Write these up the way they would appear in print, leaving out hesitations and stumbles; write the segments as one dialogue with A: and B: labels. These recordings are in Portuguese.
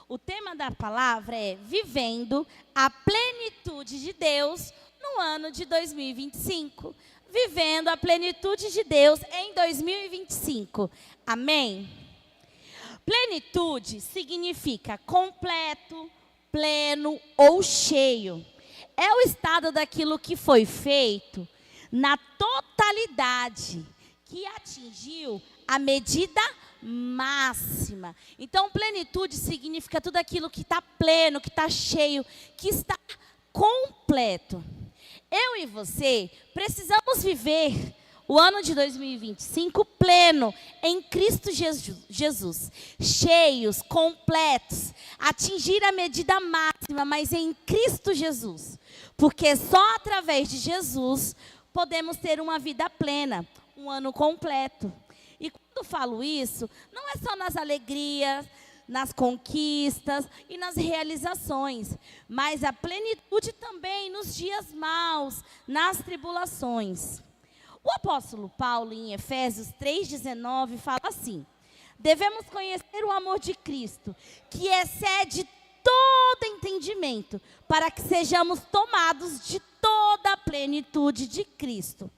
A: O tema da palavra é Vivendo a Plenitude de Deus no ano de 2025. Vivendo a plenitude de Deus em 2025. Amém? Plenitude significa completo, pleno ou cheio. É o estado daquilo que foi feito na totalidade, que atingiu a medida máxima. Então, plenitude significa tudo aquilo que está pleno, que está cheio, que está completo. Eu e você precisamos viver o ano de 2025 pleno em Cristo Jesus. Cheios, completos, atingir a medida máxima, mas em Cristo Jesus. Porque só através de Jesus podemos ter uma vida plena, um ano completo. E quando falo isso, não é só nas alegrias, nas conquistas e nas realizações, mas a plenitude também nos dias maus, nas tribulações. O apóstolo Paulo, em Efésios 3,19, fala assim: devemos conhecer o amor de Cristo, que excede todo entendimento, para que sejamos tomados de toda a plenitude de Cristo.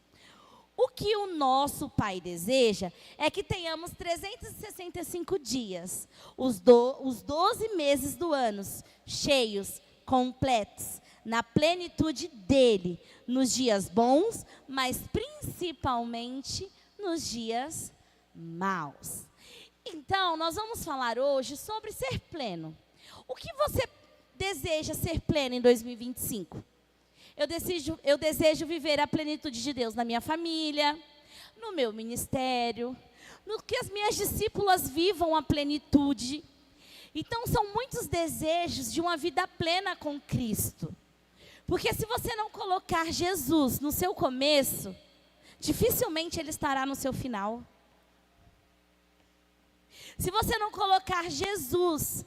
A: O que o nosso Pai deseja é que tenhamos 365 dias, os 12 meses do ano, cheios, completos, na plenitude dele, nos dias bons, mas principalmente nos dias maus. Então, nós vamos falar hoje sobre ser pleno. O que você deseja ser pleno em 2025? Eu desejo viver a plenitude de Deus na minha família, no meu ministério, no que as minhas discípulas vivam a plenitude. Então, são muitos desejos de uma vida plena com Cristo. Porque se você não colocar Jesus no seu começo, dificilmente Ele estará no seu final. Se você não colocar Jesus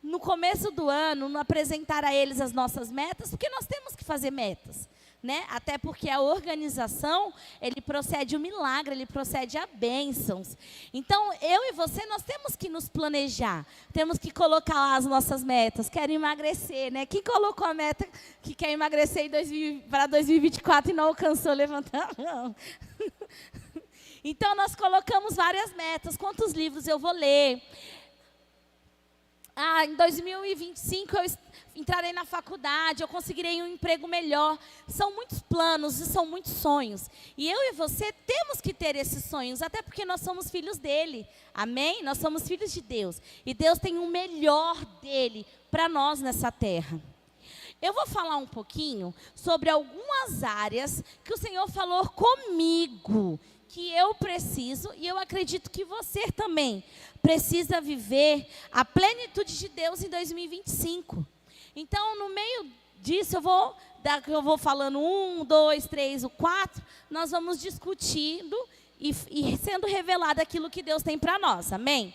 A: no começo do ano, não apresentar a eles as nossas metas, porque nós temos que fazer metas, né? Até porque a organização, ele procede o milagre, ele procede a bênçãos. Então, eu e você, nós temos que nos planejar, temos que colocar lá as nossas metas. Quero emagrecer, né? Quem colocou a meta que quer emagrecer para 2024 e não alcançou, levanta a mão. Então, nós colocamos várias metas. Quantos livros eu vou ler? Em 2025 eu entrarei na faculdade, eu conseguirei um emprego melhor. São muitos planos e são muitos sonhos. E eu e você temos que ter esses sonhos, até porque nós somos filhos dele. Amém? Nós somos filhos de Deus. E Deus tem o melhor dele para nós nessa terra. Eu vou falar um pouquinho sobre algumas áreas que o Senhor falou comigo, que eu preciso, e eu acredito que você também precisa viver a plenitude de Deus em 2025. Então, no meio disso, eu vou falando 1, 2, 3, 4, nós vamos discutindo e sendo revelado aquilo que Deus tem para nós, amém?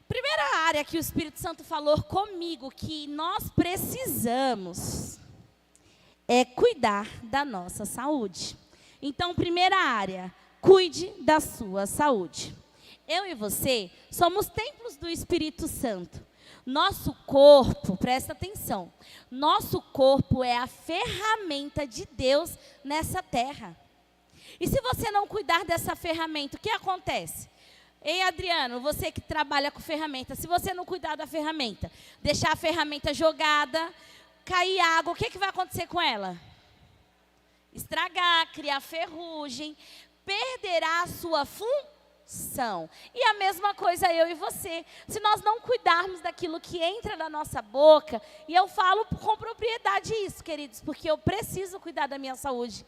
A: Primeira área que o Espírito Santo falou comigo, que nós precisamos, é cuidar da nossa saúde. Então, primeira área, cuide da sua saúde. Eu e você somos templos do Espírito Santo. Nosso corpo, presta atenção, nosso corpo é a ferramenta de Deus nessa terra. E se você não cuidar dessa ferramenta, o que acontece? Ei, Adriano, você que trabalha com ferramenta, se você não cuidar da ferramenta, deixar a ferramenta jogada, cair água, o que vai acontecer com ela? Estragar, criar ferrugem, perderá a sua função. E a mesma coisa eu e você. Se nós não cuidarmos daquilo que entra na nossa boca, e eu falo com propriedade isso, queridos, porque eu preciso cuidar da minha saúde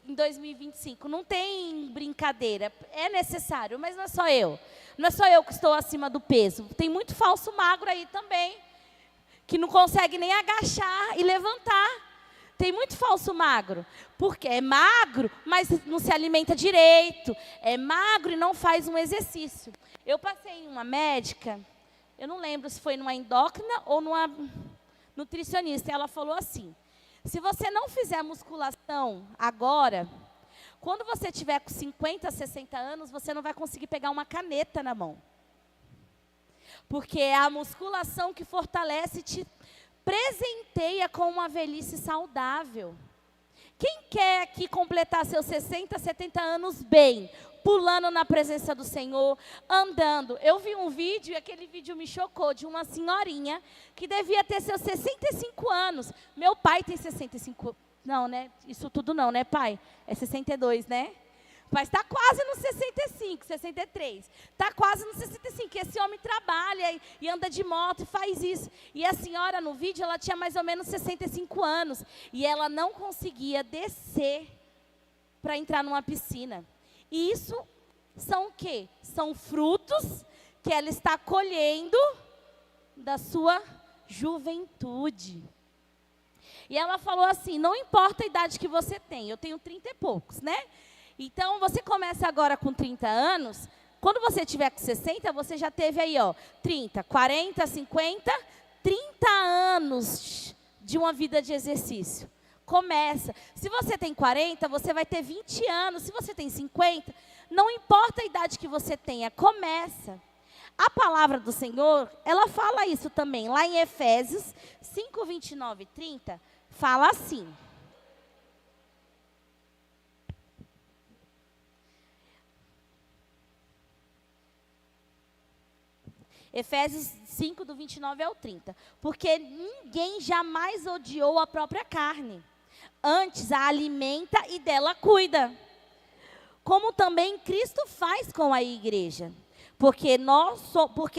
A: em 2025. Não tem brincadeira, é necessário, mas não é só eu. Não é só eu que estou acima do peso. Tem muito falso magro aí também, que não consegue nem agachar e levantar. Tem muito falso magro, porque é magro, mas não se alimenta direito. É magro e não faz um exercício. Eu passei em uma médica, eu não lembro se foi numa endócrina ou numa nutricionista. Ela falou assim: se você não fizer musculação agora, quando você tiver com 50, 60 anos, você não vai conseguir pegar uma caneta na mão. Porque é a musculação que fortalece e te presenteia com uma velhice saudável. Quem quer aqui completar seus 60, 70 anos bem, pulando na presença do Senhor, andando? Eu vi um vídeo e aquele vídeo me chocou, de uma senhorinha que devia ter seus 65 anos. Meu pai tem 65, não, né? Isso tudo não, né, pai? É 62, né? Mas está quase nos 65, 63. Está quase nos 65. Esse homem trabalha e anda de moto e faz isso. E a senhora, no vídeo, ela tinha mais ou menos 65 anos. E ela não conseguia descer para entrar numa piscina. E isso são o quê? São frutos que ela está colhendo da sua juventude. E ela falou assim, não importa a idade que você tem. Eu tenho 30 e poucos, né? Então, você começa agora com 30 anos, quando você tiver com 60, você já teve aí, ó, 30, 40, 50, 30 anos de uma vida de exercício. Começa. Se você tem 40, você vai ter 20 anos. Se você tem 50, não importa a idade que você tenha, começa. A palavra do Senhor, ela fala isso também. Lá em Efésios 5, 29 e 30, fala assim. Efésios 5, do 29 ao 30. Porque ninguém jamais odiou a própria carne. Antes a alimenta e dela cuida. Como também Cristo faz com a igreja. Porque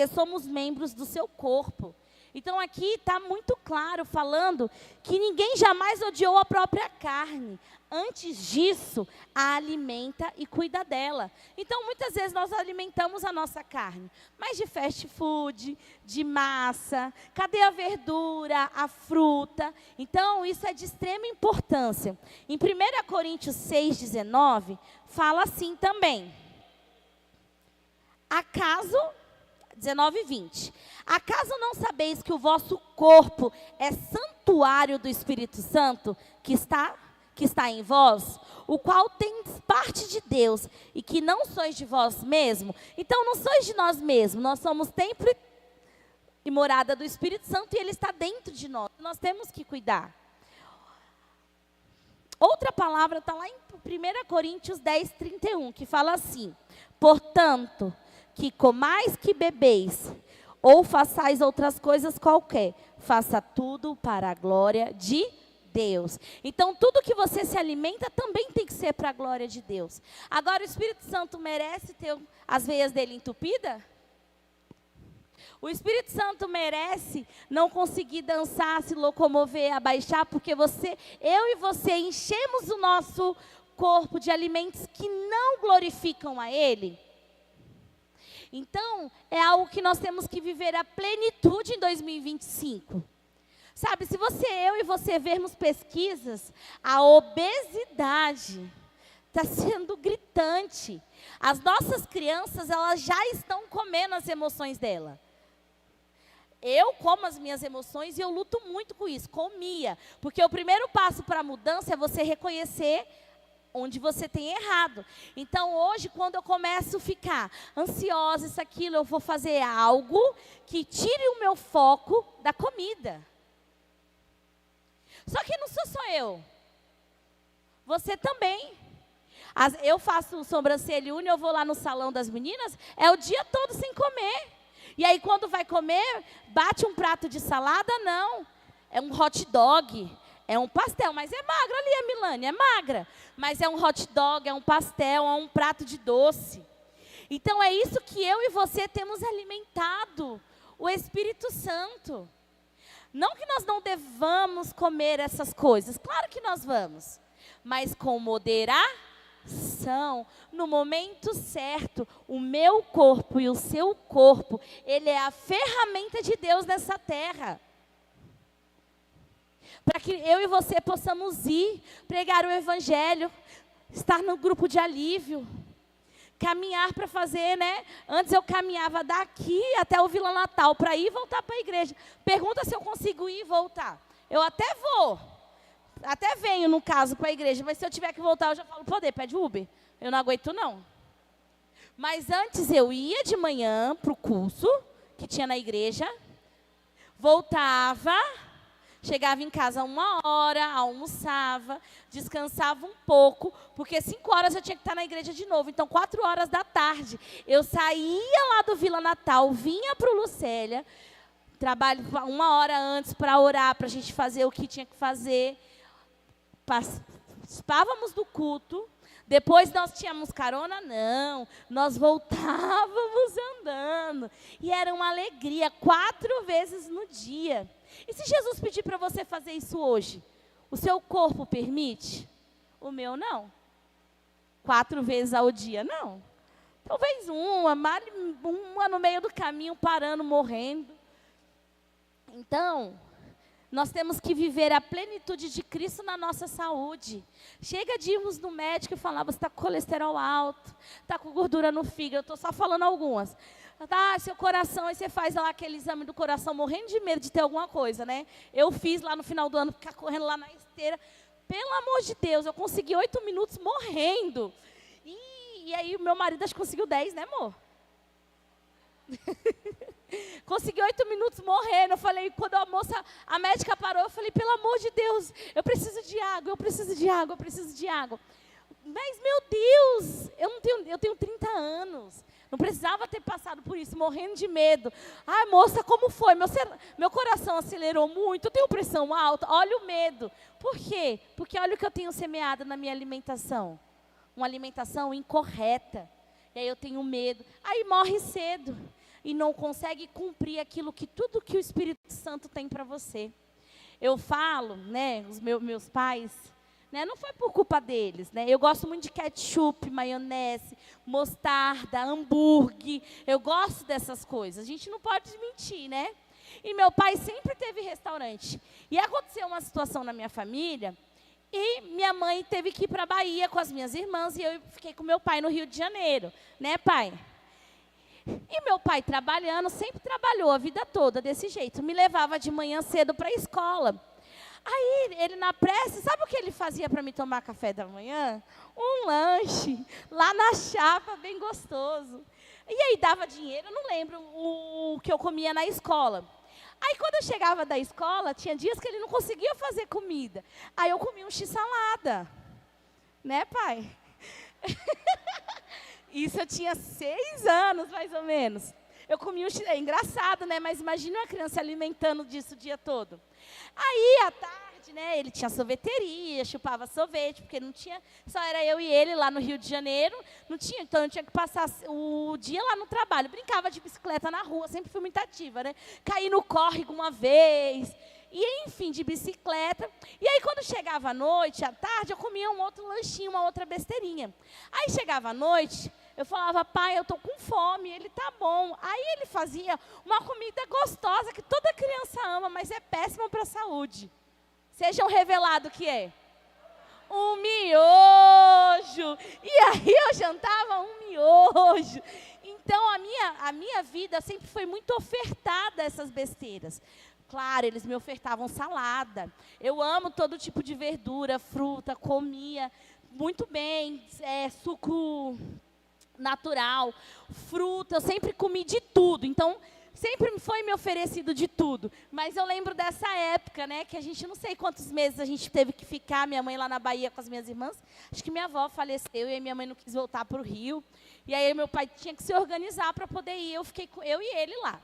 A: somos membros do seu corpo. Então aqui está muito claro falando que ninguém jamais odiou a própria carne. Antes disso, a alimenta e cuida dela. Então, muitas vezes nós alimentamos a nossa carne, mas de fast food, de massa, cadê a verdura, a fruta? Então, isso é de extrema importância. Em 1 Coríntios 6, 19, fala assim também. Acaso, 19 e 20. Acaso não sabeis que o vosso corpo é santuário do Espírito Santo que está em vós, o qual tem parte de Deus, e que não sois de vós mesmo? Então não sois de nós mesmos, nós somos templo e morada do Espírito Santo, e Ele está dentro de nós, nós temos que cuidar. Outra palavra está lá em 1 Coríntios 10, 31, que fala assim: portanto, que comais que bebeis, ou façais outras coisas qualquer, faça tudo para a glória de Deus. Então, tudo que você se alimenta também tem que ser para a glória de Deus. Agora, o Espírito Santo merece ter as veias dele entupidas? O Espírito Santo merece não conseguir dançar, se locomover, abaixar, porque eu e você enchemos o nosso corpo de alimentos que não glorificam a Ele? Então, é algo que nós temos que viver a plenitude em 2025. Sabe, se eu e você vermos pesquisas, a obesidade está sendo gritante. As nossas crianças, elas já estão comendo as emoções dela. Eu como as minhas emoções e eu luto muito com isso, comia. Porque o primeiro passo para a mudança é você reconhecer onde você tem errado. Então, hoje, quando eu começo a ficar ansiosa, isso, aquilo, eu vou fazer algo que tire o meu foco da comida. Só que não sou só eu. Você também. Eu faço sobrancelha e unha, eu vou lá no salão das meninas, é o dia todo sem comer. E aí, quando vai comer, bate um prato de salada, não. É um hot dog, é um pastel, mas é magra ali, a Milane, é magra. Mas é um hot dog, é um pastel, é um prato de doce. Então, é isso que eu e você temos alimentado, o Espírito Santo. Não que nós não devamos comer essas coisas, claro que nós vamos, mas com moderação, no momento certo. O meu corpo e o seu corpo, ele é a ferramenta de Deus nessa terra. Para que eu e você possamos ir, pregar o Evangelho, estar no grupo de alívio, caminhar para fazer, né? Antes eu caminhava daqui até o Vila Natal para ir e voltar para a igreja. Pergunta se eu consigo ir e voltar. Eu até vou, até venho no caso para a igreja, mas se eu tiver que voltar eu já falo, pede Uber. Eu não aguento não. Mas antes eu ia de manhã para o curso que tinha na igreja, voltava, chegava em casa 1 hora, almoçava, descansava um pouco, porque 5 horas eu tinha que estar na igreja de novo. Então, 4 horas da tarde, eu saía lá do Vila Natal, vinha para o Lucélia, trabalho 1 hora antes para orar, para a gente fazer o que tinha que fazer. Participávamos do culto. Depois nós tínhamos carona? Não. Nós voltávamos andando. E era uma alegria, 4 vezes no dia. E se Jesus pedir para você fazer isso hoje? O seu corpo permite? O meu não. 4 vezes ao dia, não. Talvez uma no meio do caminho, parando, morrendo. Então, nós temos que viver a plenitude de Cristo na nossa saúde. Chega de irmos no médico e falar, você está com colesterol alto, está com gordura no fígado, eu estou só falando algumas. Ah, seu coração, aí você faz lá aquele exame do coração, morrendo de medo de ter alguma coisa, né? Eu fiz lá no final do ano, ficar correndo lá na esteira. Pelo amor de Deus, eu consegui 8 minutos morrendo. E aí o meu marido acho que conseguiu 10, né, amor? Consegui 8 minutos morrendo. Eu falei, quando a médica parou, eu falei, pelo amor de Deus, eu preciso de água, eu preciso de água, eu preciso de água. Mas, meu Deus, eu tenho 30 anos. Não precisava ter passado por isso, morrendo de medo. Ai, moça, como foi? Meu coração acelerou muito, eu tenho pressão alta. Olha o medo. Por quê? Porque olha o que eu tenho semeado na minha alimentação. Uma alimentação incorreta. E aí eu tenho medo. Aí morre cedo. E não consegue cumprir tudo que o Espírito Santo tem para você. Eu falo, né, os meus pais, né, não foi por culpa deles, né, eu gosto muito de ketchup, maionese, mostarda, hambúrguer, eu gosto dessas coisas, a gente não pode mentir, né. E meu pai sempre teve restaurante. E aconteceu uma situação na minha família, e minha mãe teve que ir para a Bahia com as minhas irmãs, e eu fiquei com meu pai no Rio de Janeiro, né, pai? E meu pai trabalhando, sempre trabalhou a vida toda desse jeito. Me levava de manhã cedo para a escola. Aí, ele na pressa, sabe o que ele fazia para me tomar café da manhã? Um lanche, lá na chapa, bem gostoso. E aí, dava dinheiro, eu não lembro o que eu comia na escola. Aí, quando eu chegava da escola, tinha dias que ele não conseguia fazer comida. Aí, eu comia um x-salada. Né, pai? Isso eu tinha 6 anos, mais ou menos. Eu comia é engraçado, né? Mas imagina uma criança alimentando disso o dia todo. Aí, à tarde, né? Ele tinha sorveteria, chupava sorvete, porque não tinha, só era eu e ele lá no Rio de Janeiro. Não tinha, então eu tinha que passar o dia lá no trabalho. Brincava de bicicleta na rua, sempre fui muito ativa, né? Caí no córrego uma vez. E, enfim, de bicicleta. E aí, quando chegava à noite, à tarde, eu comia um outro lanchinho, uma outra besteirinha. Aí, chegava à noite, eu falava, pai, eu estou com fome. Ele, tá bom. Aí, ele fazia uma comida gostosa, que toda criança ama, mas é péssima para a saúde. Sejam revelados o que é. Um miojo. E aí, eu jantava um miojo. Então, a minha vida sempre foi muito ofertada a essas besteiras. Claro, eles me ofertavam salada. Eu amo todo tipo de verdura, fruta, comia muito bem, suco natural, fruta, eu sempre comi de tudo. Então, sempre foi me oferecido de tudo. Mas eu lembro dessa época, né, que a gente não sei quantos meses a gente teve que ficar, minha mãe lá na Bahia com as minhas irmãs. Acho que minha avó faleceu e aí minha mãe não quis voltar para o Rio. E aí meu pai tinha que se organizar para poder ir. Eu fiquei com eu e ele lá.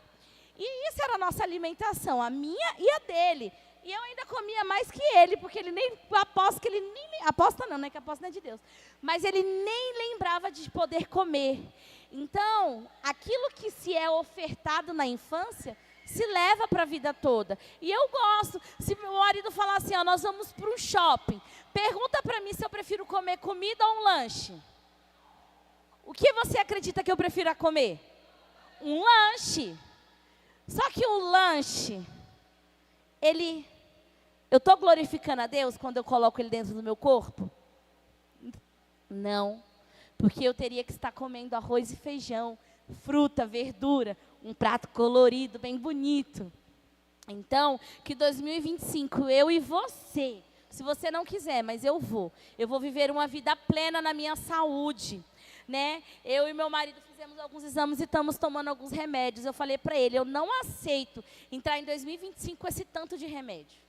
A: E isso era a nossa alimentação, a minha e a dele. E eu ainda comia mais que ele, porque ele nem, aposto que ele nem, aposta não, né, que aposta não é de Deus. Mas ele nem lembrava de poder comer. Então, aquilo que se é ofertado na infância, se leva para a vida toda. E eu gosto, se meu marido falar assim, ó, nós vamos para um shopping, pergunta para mim se eu prefiro comer comida ou um lanche. O que você acredita que eu prefiro comer? Um lanche. Só que o lanche, eu estou glorificando a Deus quando eu coloco ele dentro do meu corpo? Não, porque eu teria que estar comendo arroz e feijão, fruta, verdura, um prato colorido, bem bonito. Então, que 2025, eu e você, se você não quiser, mas eu vou viver uma vida plena na minha saúde. né? Eu e meu marido fizemos alguns exames e estamos tomando alguns remédios. Eu falei para ele, eu não aceito entrar em 2025 com esse tanto de remédio.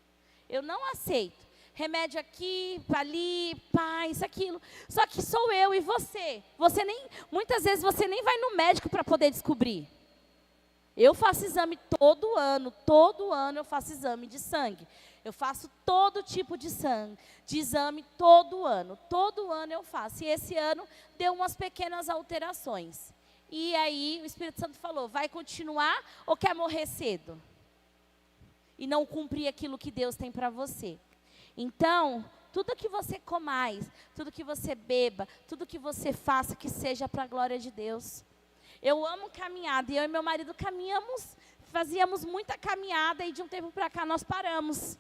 A: Eu não aceito. Remédio aqui, ali, pá, isso, aquilo. Só que sou eu e você. Muitas vezes você nem vai no médico para poder descobrir. Eu faço exame todo ano eu faço exame de sangue. Eu faço todo tipo de exame todo ano eu faço. E esse ano deu umas pequenas alterações. E aí o Espírito Santo falou, vai continuar ou quer morrer cedo? E não cumprir aquilo que Deus tem para você. Então, tudo que você comais, tudo que você beba, tudo que você faça, que seja para a glória de Deus. Eu amo caminhada, e eu e meu marido fazíamos muita caminhada, e de um tempo para cá nós paramos.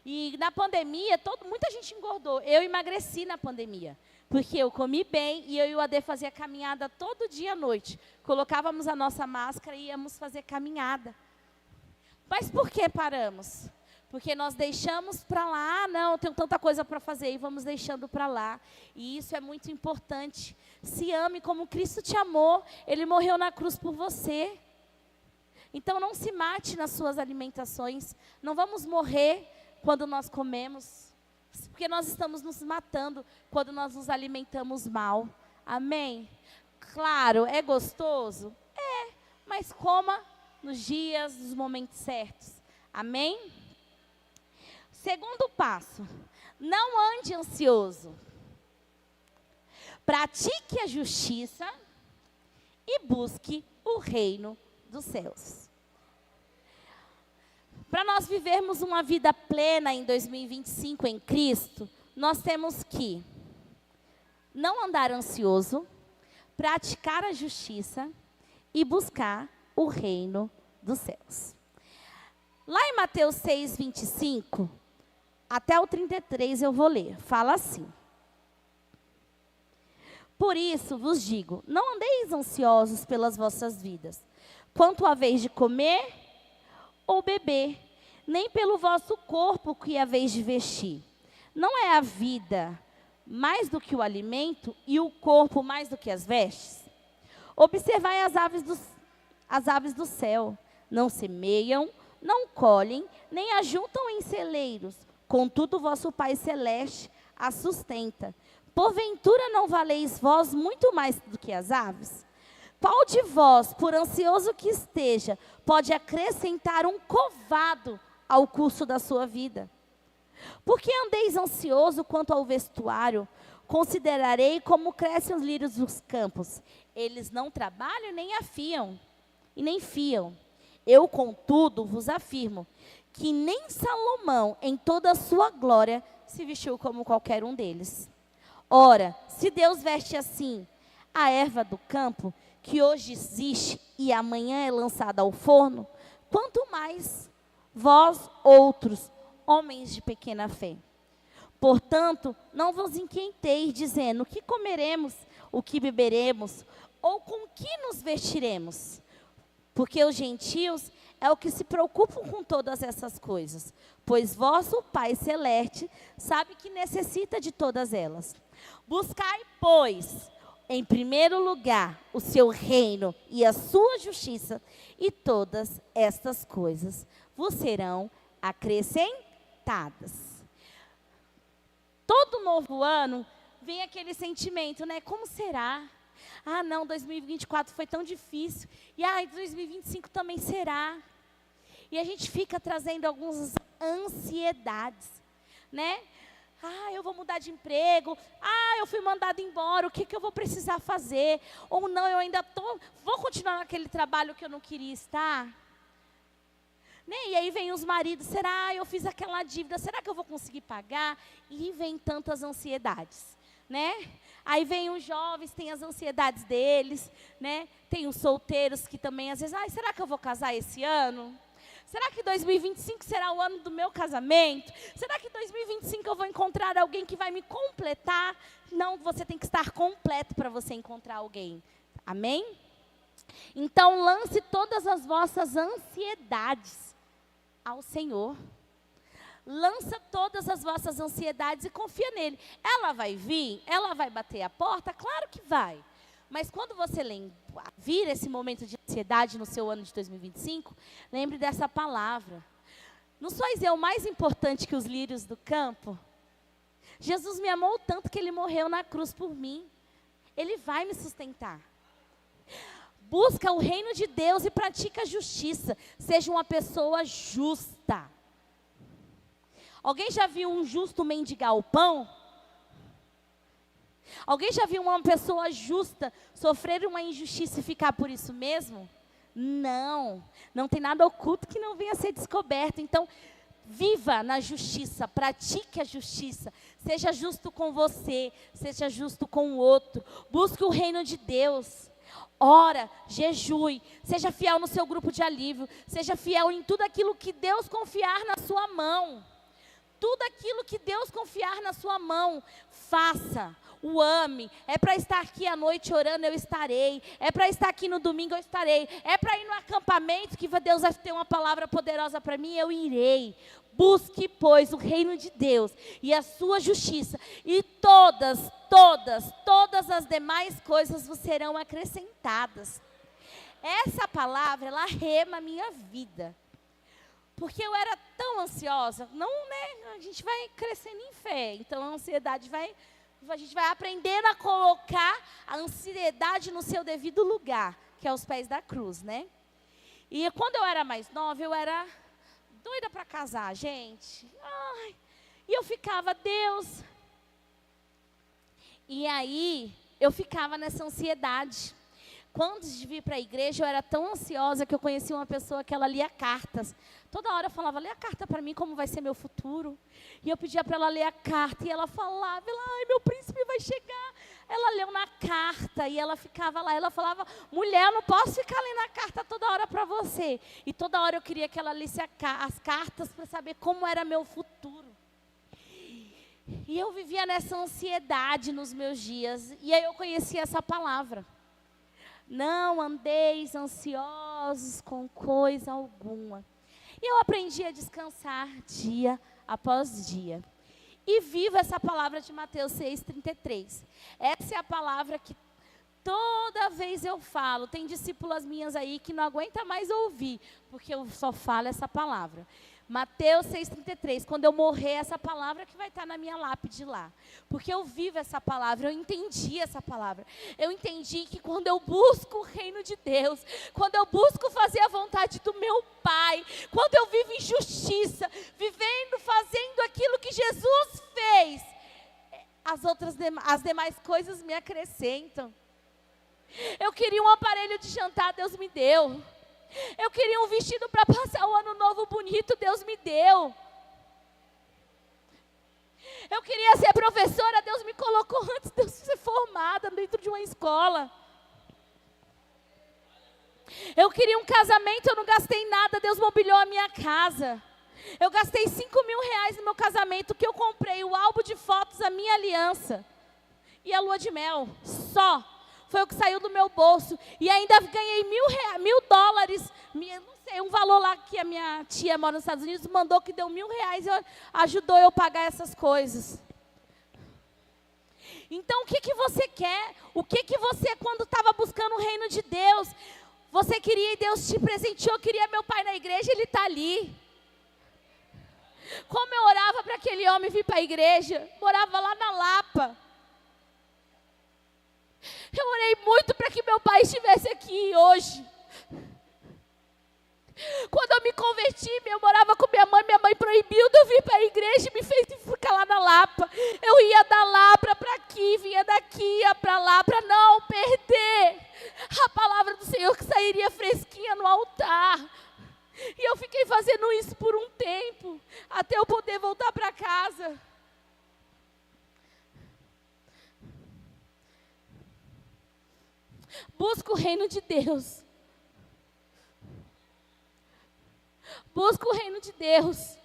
A: E na pandemia, muita gente engordou. Eu emagreci na pandemia, porque eu comi bem, e eu e o Adê fazia caminhada todo dia à noite. Colocávamos a nossa máscara e íamos fazer caminhada. Mas por que paramos? Porque nós deixamos para lá, não, eu tenho tanta coisa para fazer, e vamos deixando para lá. E isso é muito importante. Se ame como Cristo te amou, Ele morreu na cruz por você. Então não se mate nas suas alimentações. Não vamos morrer quando nós comemos, porque nós estamos nos matando quando nós nos alimentamos mal. Amém? Claro, é gostoso? É, mas coma nos dias, nos momentos certos. Amém? Segundo passo, não ande ansioso. Pratique a justiça e busque o reino dos céus. Para nós vivermos uma vida plena em 2025 em Cristo, nós temos que não andar ansioso, praticar a justiça e buscar o reino dos céus. Lá em Mateus 6, 25, até o 33 eu vou ler. Fala assim. Por isso vos digo, não andeis ansiosos pelas vossas vidas, quanto à vez de comer ou beber, nem pelo vosso corpo que haveis de vestir. Não é a vida mais do que o alimento e o corpo mais do que as vestes? Observai as aves do céu, não semeiam, não colhem, nem ajuntam em celeiros, contudo vosso Pai Celeste as sustenta. Porventura não valeis vós muito mais do que as aves? Qual de vós, por ansioso que esteja, pode acrescentar um covado ao curso da sua vida? Porque andeis ansioso quanto ao vestuário? Considerarei como crescem os lírios dos campos. Eles não trabalham nem afiam, e nem fiam. Eu, contudo, vos afirmo que nem Salomão, em toda a sua glória, se vestiu como qualquer um deles. Ora, se Deus veste assim a erva do campo, que hoje existe e amanhã é lançada ao forno, quanto mais vós outros, homens de pequena fé. Portanto, não vos inquieteis, dizendo, o que comeremos, o que beberemos, ou com que nos vestiremos? Porque os gentios é o que se preocupam com todas essas coisas, pois vosso Pai Celeste sabe que necessita de todas elas. Buscai, pois, em primeiro lugar, o seu reino e a sua justiça, e todas estas coisas vos serão acrescentadas. Todo novo ano vem aquele sentimento, né? Como será? Ah, não, 2024 foi tão difícil. E 2025 também será. E a gente fica trazendo algumas ansiedades, né? Eu vou mudar de emprego. Eu fui mandado embora. O que eu vou precisar fazer? Ou não, eu ainda vou continuar naquele trabalho que eu não queria estar. Né? E aí vem os maridos. Será eu fiz aquela dívida? Será que eu vou conseguir pagar? E vem tantas ansiedades, né? Aí vem os jovens, tem as ansiedades deles, né? Tem os solteiros que também às vezes, será que eu vou casar esse ano? Será que 2025 será o ano do meu casamento? Será que 2025 eu vou encontrar alguém que vai me completar? Não, você tem que estar completo para você encontrar alguém. Amém? Então lance todas as vossas ansiedades ao Senhor. Lança todas as vossas ansiedades e confia nele. Ela vai vir? Ela vai bater a porta? Claro que vai. Mas quando você vir esse momento de ansiedade no seu ano de 2025, lembre dessa palavra. Não sois eu mais importante que os lírios do campo? Jesus me amou tanto que Ele morreu na cruz por mim. Ele vai me sustentar. Busca o reino de Deus e pratica a justiça. Seja uma pessoa justa. Alguém já viu um justo mendigar o pão? Alguém já viu uma pessoa justa sofrer uma injustiça e ficar por isso mesmo? Não. Não tem nada oculto que não venha a ser descoberto. Então, viva na justiça, pratique a justiça. Seja justo com você, seja justo com o outro. Busque o reino de Deus. Ora, jejue, seja fiel no seu grupo de alívio. Seja fiel em tudo aquilo que Deus confiar na sua mão. Tudo aquilo que Deus confiar na sua mão, faça. O ame. É para estar aqui à noite orando, eu estarei. É para estar aqui no domingo, eu estarei. É para ir no acampamento, que Deus vai ter uma palavra poderosa para mim, eu irei. Busque, pois, o reino de Deus e a sua justiça. E todas as demais coisas vos serão acrescentadas. Essa palavra, ela rema a minha vida. Porque eu era tão ansiosa. Não, né? A gente vai crescendo em fé. Então, a ansiedade a gente vai aprendendo a colocar a ansiedade no seu devido lugar, que é aos pés da cruz, né? E quando eu era mais nova, eu era doida para casar, gente. Ai, e eu ficava, Deus. E aí, eu ficava nessa ansiedade. Quando de vir para a igreja, eu era tão ansiosa que eu conheci uma pessoa que ela lia cartas. Toda hora eu falava, lê a carta para mim, como vai ser meu futuro. E eu pedia para ela ler a carta, e ela falava, ai, meu príncipe vai chegar. Ela leu na carta, e ela ficava lá, ela falava, mulher, eu não posso ficar lendo a carta toda hora para você. E toda hora eu queria que ela lesse as cartas para saber como era meu futuro. E eu vivia nessa ansiedade nos meus dias, e aí eu conheci essa palavra. Não andeis ansiosos com coisa alguma. E eu aprendi a descansar dia após dia. E vivo essa palavra de Mateus 6,33. Essa é a palavra que toda vez eu falo. Tem discípulas minhas aí que não aguentam mais ouvir, porque eu só falo essa palavra. Mateus 6,33, quando eu morrer, essa palavra que vai estar na minha lápide lá. Porque eu vivo essa palavra, eu entendi essa palavra. Eu entendi que quando eu busco o reino de Deus, quando eu busco fazer a vontade do meu Pai, quando eu vivo em justiça, fazendo aquilo que Jesus fez, as demais coisas me acrescentam. Eu queria um aparelho de jantar, Deus me deu. Eu queria um vestido para passar o ano novo bonito, Deus me deu. Eu queria ser professora, Deus me colocou antes de eu ser formada dentro de uma escola. Eu queria um casamento, eu não gastei nada, Deus mobiliou a minha casa. Eu gastei 5.000 reais no meu casamento, que eu comprei o álbum de fotos, a minha aliança e a lua de mel, só. Foi o que saiu do meu bolso. E ainda ganhei $1.000, não sei, um valor lá que a minha tia mora nos Estados Unidos, mandou que deu R$1.000 e ajudou eu a pagar essas coisas. Então, o que você quer? O que você, quando estava buscando o reino de Deus, você queria e Deus te presenteou? Eu queria meu pai na igreja, ele está ali. Como eu orava para aquele homem vir para a igreja, morava lá na Lapa. Eu orei muito para que meu pai estivesse aqui hoje. Quando eu me converti, eu morava com minha mãe proibiu de eu vir para a igreja e me fez ficar lá na Lapa. Eu ia da Lapa para aqui, vinha daqui, ia para lá, para não perder a palavra do Senhor que sairia fresquinha no altar. E eu fiquei fazendo isso por um tempo, até eu poder voltar para casa. Busca o reino de Deus. Busca o reino de Deus.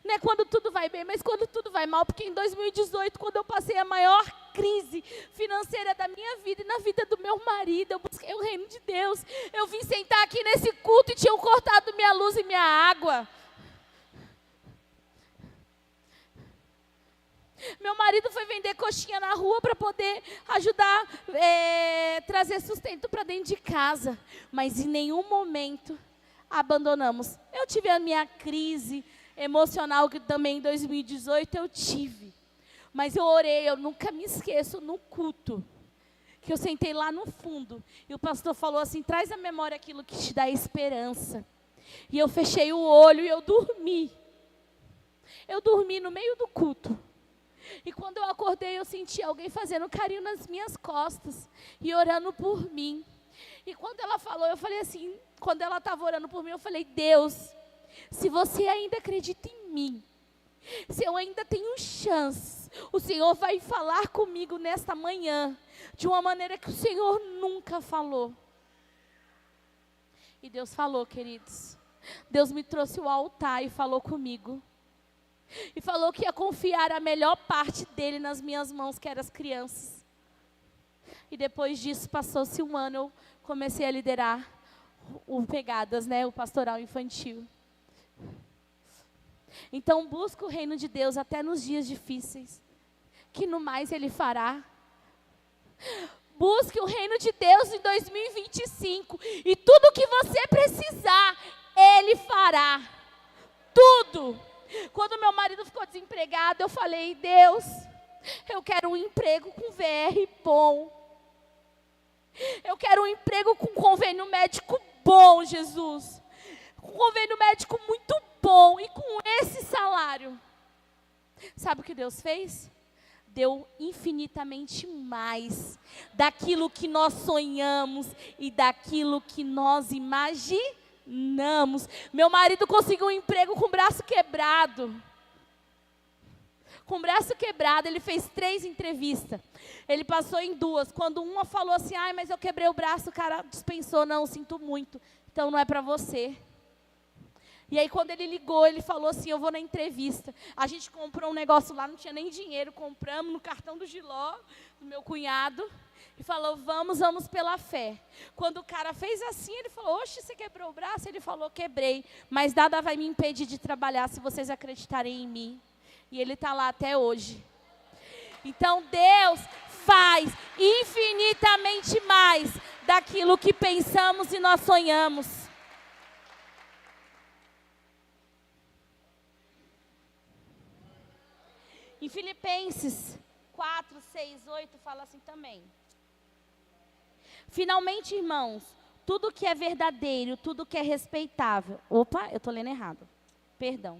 A: Não é quando tudo vai bem, mas quando tudo vai mal. Porque em 2018, quando eu passei a maior crise financeira da minha vida e na vida do meu marido, eu busquei o reino de Deus. Eu vim sentar aqui nesse culto e tinham cortado minha luz e minha água. Meu marido foi vender coxinha na rua para poder ajudar, trazer sustento para dentro de casa. Mas em nenhum momento abandonamos. Eu tive a minha crise emocional, que também em 2018 eu tive. Mas eu orei, eu nunca me esqueço, no culto, que eu sentei lá no fundo, e o pastor falou assim, traz à memória aquilo que te dá esperança. E eu fechei o olho e eu dormi. Eu dormi no meio do culto. E quando eu acordei, eu senti alguém fazendo carinho nas minhas costas e orando por mim. E quando ela falou, eu falei assim, quando ela estava orando por mim, eu falei, Deus, se você ainda acredita em mim, se eu ainda tenho chance, o Senhor vai falar comigo nesta manhã, de uma maneira que o Senhor nunca falou. E Deus falou, queridos. Deus me trouxe o altar e falou comigo. E falou que ia confiar a melhor parte dele nas minhas mãos, que eram as crianças. E depois disso, passou-se um ano, eu comecei a liderar o Pegadas, o pastoral infantil. Então, busca o reino de Deus até nos dias difíceis, que no mais Ele fará. Busque o reino de Deus em 2025, e tudo que você precisar, Ele fará. Tudo. Quando meu marido ficou desempregado, eu falei, Deus, eu quero um emprego com VR bom. Eu quero um emprego com convênio médico bom, Jesus. Com convênio médico muito bom e com esse salário. Sabe o que Deus fez? Deu infinitamente mais daquilo que nós sonhamos e daquilo que nós imaginamos. Meu marido conseguiu um emprego com o braço quebrado. Com o braço quebrado, ele fez 3 entrevistas. Ele passou em 2. Quando uma falou assim, ai, mas eu quebrei o braço, o cara dispensou, não, sinto muito. Então não é para você. E aí quando ele ligou, ele falou assim, eu vou na entrevista. A gente comprou um negócio lá, não tinha nem dinheiro, compramos no cartão do Giló, do meu cunhado, e falou, vamos pela fé. Quando o cara fez assim, ele falou, oxe, você quebrou o braço? Ele falou, quebrei, mas nada vai me impedir de trabalhar se vocês acreditarem em mim. E ele está lá até hoje. Então Deus faz infinitamente mais daquilo que pensamos e nós sonhamos. Em Filipenses 4, 6, 8 fala assim também. Finalmente, irmãos, tudo que é verdadeiro, tudo que é respeitável. Opa, eu estou lendo errado. Perdão.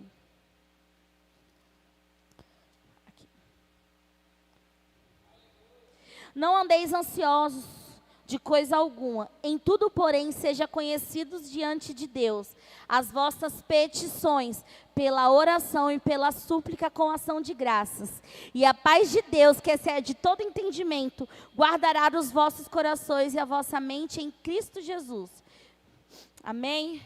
A: Aqui. Não andeis ansiosos de coisa alguma. Em tudo, porém, sejam conhecidos diante de Deus as vossas petições, pela oração e pela súplica com ação de graças. E a paz de Deus, que excede todo entendimento, guardará os vossos corações e a vossa mente em Cristo Jesus. Amém?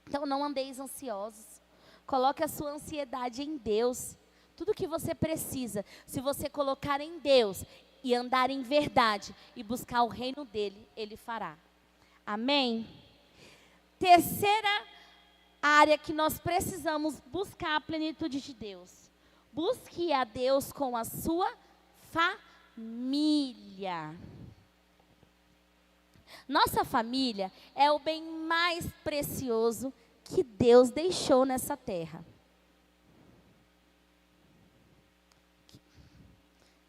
A: Então não andeis ansiosos. Coloque a sua ansiedade em Deus. Tudo que você precisa, se você colocar em Deus e andar em verdade e buscar o reino dele, ele fará. Amém? Terceira área que nós precisamos buscar a plenitude de Deus. Busque a Deus com a sua família. Nossa família é o bem mais precioso que Deus deixou nessa terra.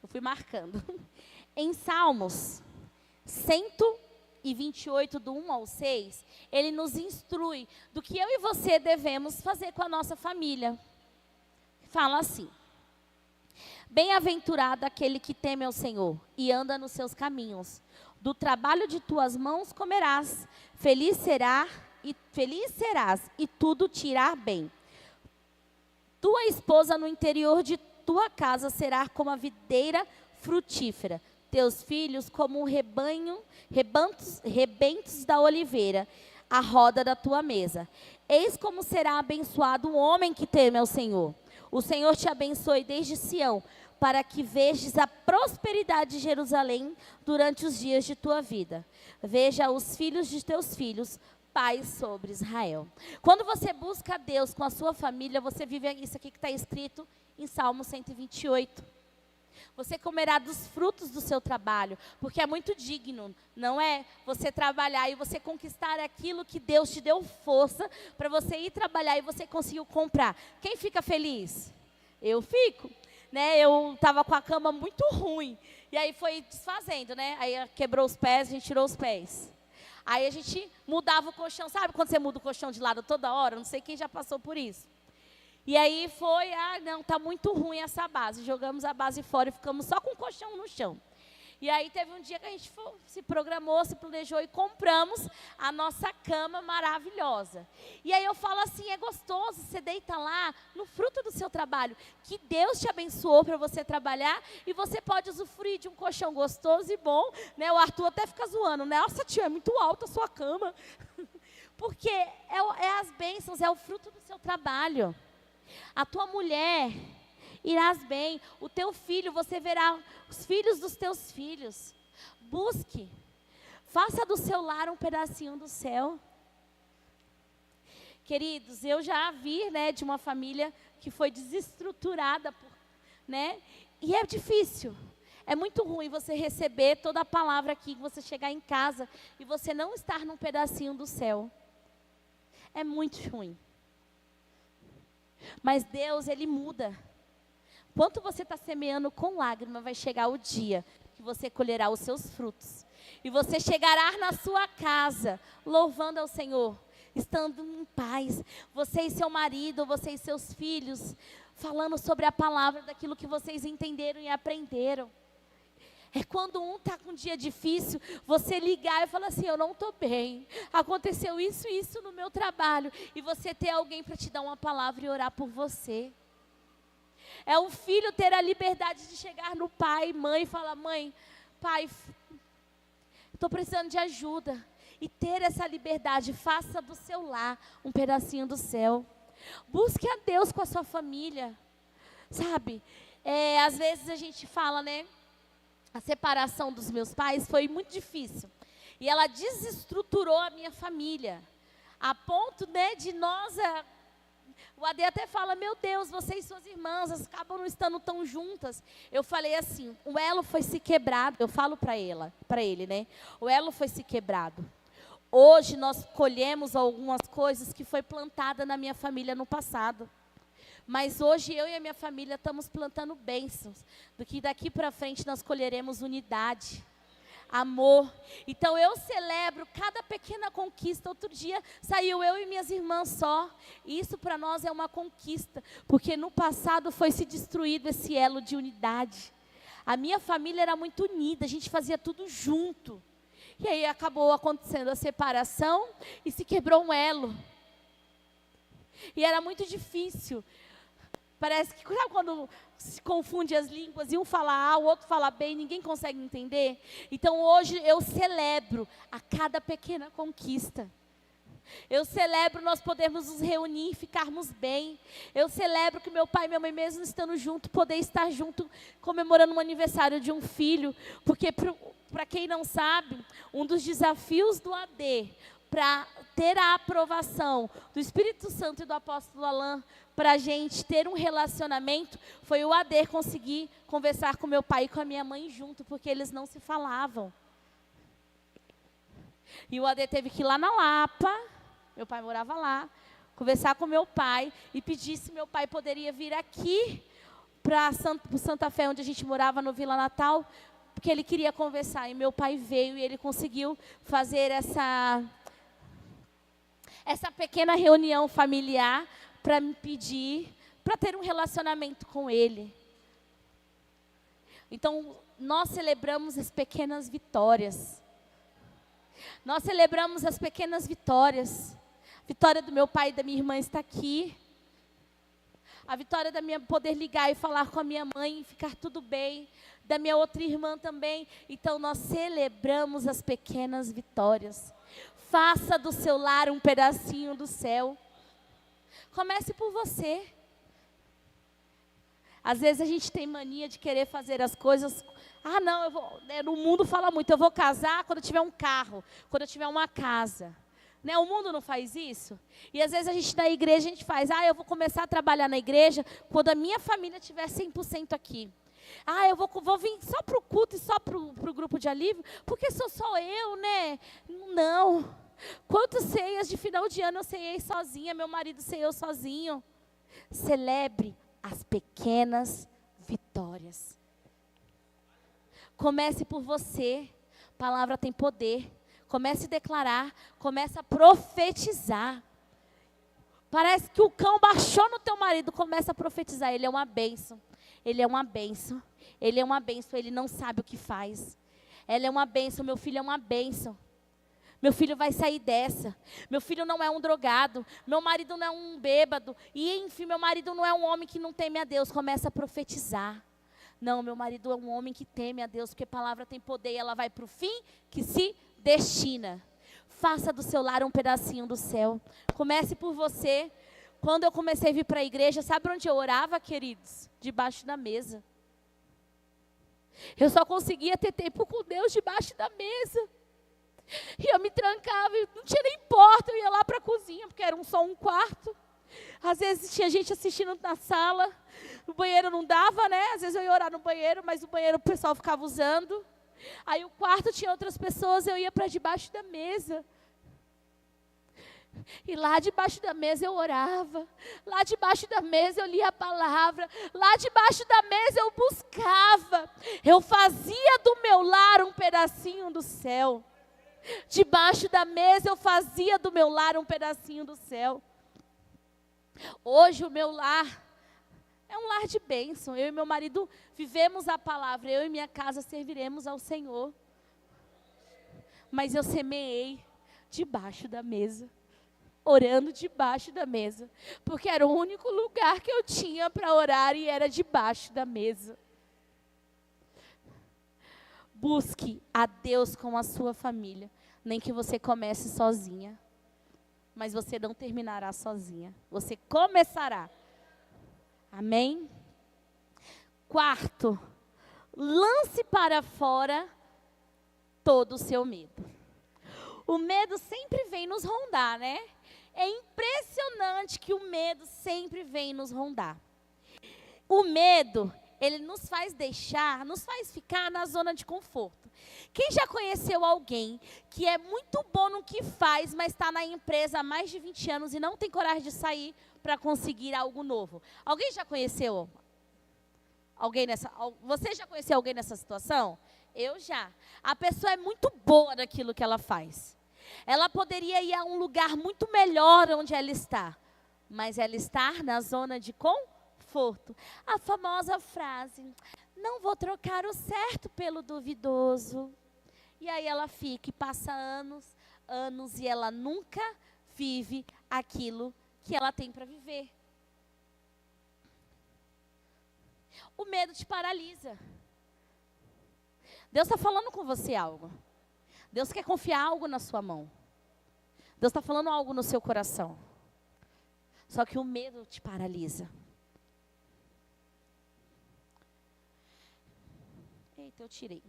A: Eu fui marcando. Em Salmos 128, do 1 ao 6, ele nos instrui do que eu e você devemos fazer com a nossa família. Fala assim: bem-aventurado aquele que teme ao Senhor e anda nos seus caminhos. Do trabalho de tuas mãos comerás, feliz serás e tudo te irá bem. Tua esposa no interior de tua casa será como a videira frutífera, teus filhos como um rebentos da oliveira, à roda da tua mesa. Eis como será abençoado o homem que teme ao Senhor. O Senhor te abençoe desde Sião, para que vejas a prosperidade de Jerusalém durante os dias de tua vida. Veja os filhos de teus filhos, paz sobre Israel. Quando você busca Deus com a sua família, você vive isso aqui que está escrito em Salmo 128. Você comerá dos frutos do seu trabalho, porque é muito digno, não é? Você trabalhar e você conquistar aquilo que Deus te deu força para você ir trabalhar e você conseguiu comprar. Quem fica feliz? Eu fico, né? Eu estava com a cama muito ruim, e aí foi desfazendo, né? Aí quebrou os pés, a gente tirou os pés. Aí a gente mudava o colchão, sabe quando você muda o colchão de lado toda hora? Não sei quem já passou por isso. E aí foi, não, tá muito ruim essa base. Jogamos a base fora e ficamos só com o colchão no chão. E aí teve um dia que a gente se programou, se planejou e compramos a nossa cama maravilhosa. E aí eu falo assim, é gostoso, você deita lá no fruto do seu trabalho, que Deus te abençoou para você trabalhar e você pode usufruir de um colchão gostoso e bom, né? O Arthur até fica zoando, né? Nossa, tia, é muito alta a sua cama. Porque é as bênçãos, é o fruto do seu trabalho. A tua mulher irás bem, o teu filho, você verá os filhos dos teus filhos. Busque, faça do seu lar um pedacinho do céu. Queridos, eu já vi, né, de uma família que foi desestruturada, né, e é difícil. É muito ruim você receber toda a palavra aqui, você chegar em casa e você não estar num pedacinho do céu. É muito ruim. Mas Deus, Ele muda. Enquanto você está semeando com lágrima, vai chegar o dia que você colherá os seus frutos. E você chegará na sua casa, louvando ao Senhor, estando em paz. Você e seu marido, você e seus filhos, falando sobre a palavra, daquilo que vocês entenderam e aprenderam. É quando um está com um dia difícil, você ligar e falar assim, eu não estou bem, aconteceu isso e isso no meu trabalho, e você ter alguém para te dar uma palavra e orar por você. É o filho ter a liberdade de chegar no pai, mãe, e falar, mãe, pai, estou precisando de ajuda. E ter essa liberdade, faça do seu lar um pedacinho do céu. Busque a Deus com a sua família, sabe? Às vezes a gente fala, né? A separação dos meus pais foi muito difícil. E ela desestruturou a minha família. A ponto, né, de nós... O AD até fala, meu Deus, você e suas irmãs acabam não estando tão juntas. Eu falei assim, o elo foi se quebrado. Eu falo para ele, né? O elo foi se quebrado. Hoje nós colhemos algumas coisas que foi plantada na minha família no passado. Mas hoje eu e a minha família estamos plantando bênçãos, do que daqui para frente nós colheremos unidade, amor. Então eu celebro cada pequena conquista. Outro dia saiu eu e minhas irmãs só. E isso para nós é uma conquista, porque no passado foi se destruído esse elo de unidade. A minha família era muito unida, a gente fazia tudo junto. E aí acabou acontecendo a separação e se quebrou um elo. E era muito difícil. Parece que sabe quando se confunde as línguas e um fala A, o outro fala B, ninguém consegue entender. Então hoje eu celebro a cada pequena conquista. Eu celebro nós podermos nos reunir e ficarmos bem. Eu celebro que meu pai e minha mãe, mesmo estando junto, poder estar junto comemorando o aniversário de um filho. Porque para quem não sabe, um dos desafios do AD para ter a aprovação do Espírito Santo e do apóstolo Alain, para a gente ter um relacionamento, foi o AD conseguir conversar com meu pai e com a minha mãe junto, porque eles não se falavam. E o AD teve que ir lá na Lapa, meu pai morava lá, conversar com meu pai e pedir se meu pai poderia vir aqui para Santa Fé, onde a gente morava, no Vila Natal, porque ele queria conversar. E meu pai veio e ele conseguiu fazer essa pequena reunião familiar para me pedir, para ter um relacionamento com ele. Então, nós celebramos as pequenas vitórias. Nós celebramos as pequenas vitórias. A vitória do meu pai e da minha irmã está aqui. A vitória da minha poder ligar e falar com a minha mãe e ficar tudo bem. Da minha outra irmã também. Então, nós celebramos as pequenas vitórias. Faça do seu lar um pedacinho do céu. Comece por você. Às vezes a gente tem mania de querer fazer as coisas. Ah, não, no mundo fala muito, eu vou casar quando eu tiver um carro, quando eu tiver uma casa. Né? O mundo não faz isso. E às vezes a gente na igreja, a gente faz, eu vou começar a trabalhar na igreja quando a minha família tiver 100% aqui. Eu vou vir só para o culto e só para o grupo de alívio, porque sou só eu, né? Não. Quantas ceias de final de ano eu ceiei sozinha, meu marido ceiou sozinho. Celebre as pequenas vitórias. Comece por você. A palavra tem poder. Comece a declarar, comece a profetizar. Parece que o cão baixou no teu marido, começa a profetizar. Ele é uma bênção. Ele é uma bênção. Ele é uma bênção, ele não sabe o que faz. Ela é uma bênção, meu filho é uma bênção. Meu filho vai sair dessa. Meu filho não é um drogado. Meu marido não é um bêbado. E enfim, meu marido não é um homem que não teme a Deus. Começa a profetizar. Não, meu marido é um homem que teme a Deus, porque a palavra tem poder e ela vai para o fim que se destina. Faça do seu lar um pedacinho do céu. Comece por você. Quando eu comecei a vir para a igreja, sabe onde eu orava, queridos? Debaixo da mesa. Eu só conseguia ter tempo com Deus debaixo da mesa. E eu me trancava, não tinha nem porta, eu ia lá para a cozinha, porque era só um quarto. Às vezes tinha gente assistindo na sala, o banheiro não dava, né? Às vezes eu ia orar no banheiro, mas o banheiro o pessoal ficava usando. Aí o quarto tinha outras pessoas, eu ia para debaixo da mesa. E lá debaixo da mesa eu orava, lá debaixo da mesa eu lia a palavra, lá debaixo da mesa eu buscava. Eu fazia do meu lar um pedacinho do céu. Debaixo da mesa eu fazia do meu lar um pedacinho do céu. Hoje o meu lar é um lar de bênção. Eu e meu marido vivemos a palavra. Eu e minha casa serviremos ao Senhor. Mas eu semeei debaixo da mesa. Orando debaixo da mesa. Porque era o único lugar que eu tinha para orar e era debaixo da mesa. Busque a Deus com a sua família. Nem que você comece sozinha. Mas você não terminará sozinha. Você começará. Amém? Quarto, lance para fora todo o seu medo. O medo sempre vem nos rondar, né? É impressionante que o medo sempre vem nos rondar. O medo, ele nos faz ficar na zona de conforto. Quem já conheceu alguém que é muito bom no que faz, mas está na empresa há mais de 20 anos e não tem coragem de sair para conseguir algo novo? Alguém já conheceu alguém você já conheceu alguém nessa situação? Eu já. A pessoa é muito boa naquilo que ela faz. Ela poderia ir a um lugar muito melhor onde ela está, mas ela está na zona de conforto. A famosa frase, não vou trocar o certo pelo duvidoso. E aí ela fica e passa anos e ela nunca vive aquilo que ela tem para viver. O medo te paralisa. Deus está falando com você algo. Deus quer confiar algo na sua mão. Deus está falando algo no seu coração. Só que o medo te paralisa. Eita, eu tirei.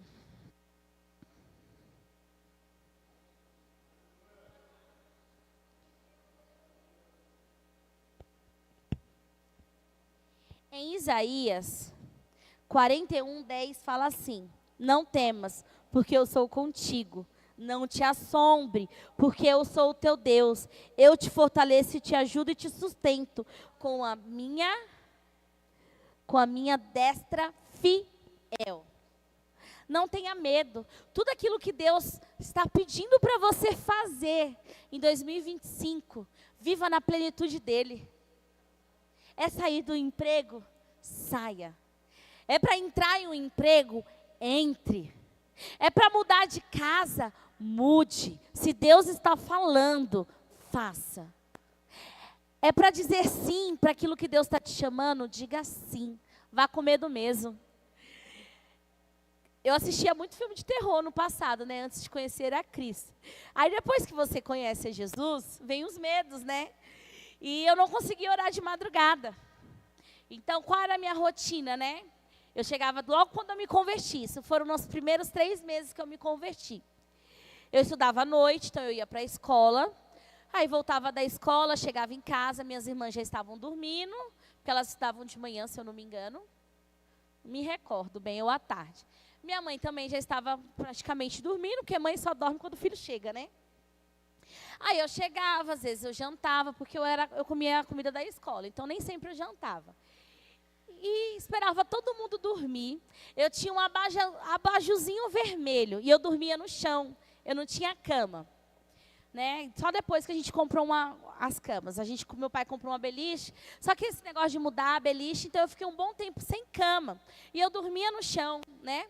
A: Em Isaías 41:10 fala assim: não temas, porque eu sou contigo. Não te assombre, porque eu sou o teu Deus. Eu te fortaleço, te ajudo e te sustento com a minha destra fiel. Não tenha medo. Tudo aquilo que Deus está pedindo para você fazer em 2025, viva na plenitude dele. É sair do emprego? Saia. É para entrar em um emprego? Entre. É para mudar de casa? Mude. Se Deus está falando, faça. É para dizer sim para aquilo que Deus está te chamando? Diga sim. Vá com medo mesmo. Eu assistia muito filme de terror no passado, né? Antes de conhecer a Cristo. Aí depois que você conhece Jesus, vem os medos, né? E eu não conseguia orar de madrugada. Então, qual era a minha rotina, né? Eu chegava logo quando eu me converti. Isso foram nos primeiros 3 meses que eu me converti. Eu estudava à noite, então eu ia para a escola. Aí voltava da escola, chegava em casa, minhas irmãs já estavam dormindo, porque elas estavam de manhã, se eu não me engano. Me recordo bem, ou à tarde. Minha mãe também já estava praticamente dormindo, porque mãe só dorme quando o filho chega, né? Aí eu chegava, às vezes eu jantava, porque eu comia a comida da escola, então nem sempre eu jantava. E esperava todo mundo dormir. Eu tinha um abajuzinho vermelho, e eu dormia no chão, eu não tinha cama. Né? Só depois que a gente comprou as camas. Meu pai comprou uma beliche, só que esse negócio de mudar a beliche, então eu fiquei um bom tempo sem cama. E eu dormia no chão, né?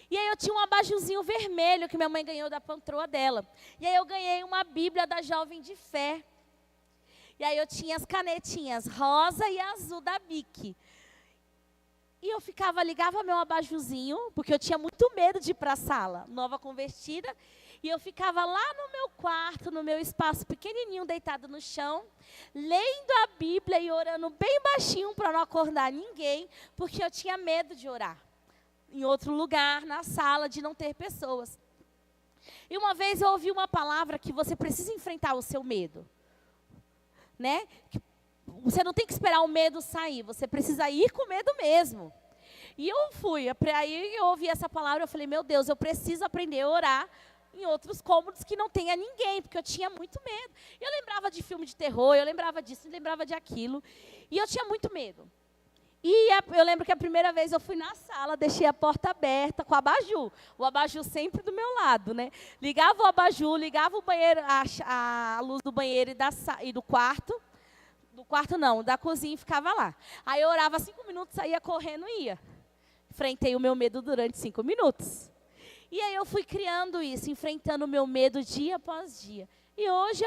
A: E aí eu tinha um abajuzinho vermelho que minha mãe ganhou da patroa dela. E aí eu ganhei uma Bíblia da Jovem de Fé. E aí eu tinha as canetinhas rosa e azul da Bic. E eu ligava meu abajuzinho, porque eu tinha muito medo de ir para a sala, nova convertida. E eu ficava lá no meu quarto, no meu espaço pequenininho, deitado no chão, lendo a Bíblia e orando bem baixinho para não acordar ninguém, porque eu tinha medo de orar em outro lugar, na sala, de não ter pessoas. E uma vez eu ouvi uma palavra que você precisa enfrentar o seu medo, né? Você não tem que esperar o medo sair, você precisa ir com medo mesmo. E eu fui, aí eu ouvi essa palavra, eu falei, meu Deus, eu preciso aprender a orar em outros cômodos que não tenha ninguém, porque eu tinha muito medo. Eu lembrava de filme de terror, eu lembrava disso, eu lembrava de aquilo, e eu tinha muito medo. E eu lembro que a primeira vez eu fui na sala, deixei a porta aberta com o abajur sempre do meu lado, né? Ligava o abajur, ligava o banheiro, a luz do banheiro e do quarto não, da cozinha, e ficava lá. Aí eu orava 5 minutos, saía correndo e ia. Enfrentei o meu medo durante 5 minutos. E aí eu fui criando isso, enfrentando o meu medo dia após dia. E hoje